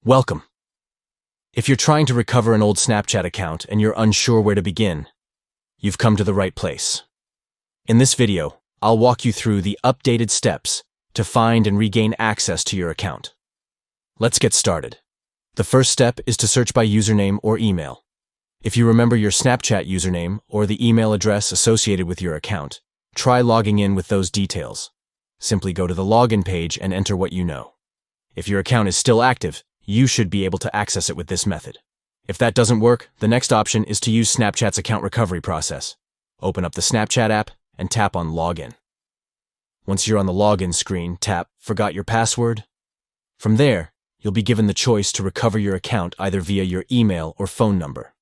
Welcome. If you're trying to recover an old Snapchat account and you're unsure where to begin, you've come to the right place. In this video, I'll walk you through the updated steps to find and regain access to your account. Let's get started. The first step is to search by username or email. If you remember your Snapchat username or the email address associated with your account, try logging in with those details. Simply go to the login page and enter what you know. If your account is still active, you should be able to access it with this method. If that doesn't work, the next option is to use Snapchat's account recovery process. Open up the Snapchat app and tap on Login. Once you're on the login screen, tap Forgot Your Password. From there, you'll be given the choice to recover your account either via your email or phone number.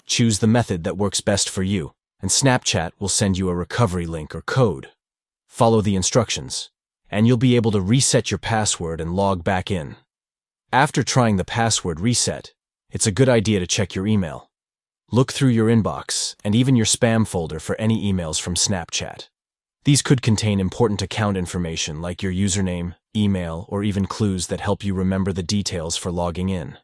Choose the method that works best for you, and Snapchat will send you a recovery link or code. Follow the instructions, and you'll be able to reset your password and log back in. After trying the password reset, it's a good idea to check your email. Look through your inbox and even your spam folder for any emails from Snapchat. These could contain important account information like your username, email, or even clues that help you remember the details for logging in.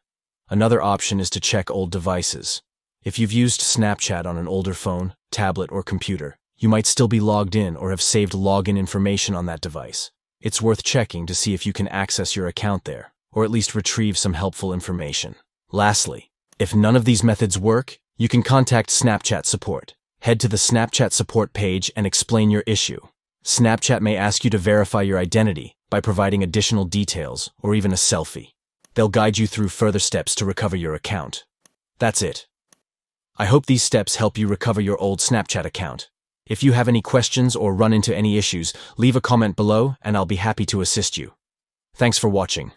Another option is to check old devices. If you've used Snapchat on an older phone, tablet, or computer, you might still be logged in or have saved login information on that device. It's worth checking to see if you can access your account there, or at least retrieve some helpful information. Lastly, if none of these methods work, you can contact Snapchat support. Head to the Snapchat support page and explain your issue. Snapchat may ask you to verify your identity by providing additional details or even a selfie. They'll guide you through further steps to recover your account. That's it. I hope these steps help you recover your old Snapchat account. If you have any questions or run into any issues, leave a comment below and I'll be happy to assist you. Thanks for watching.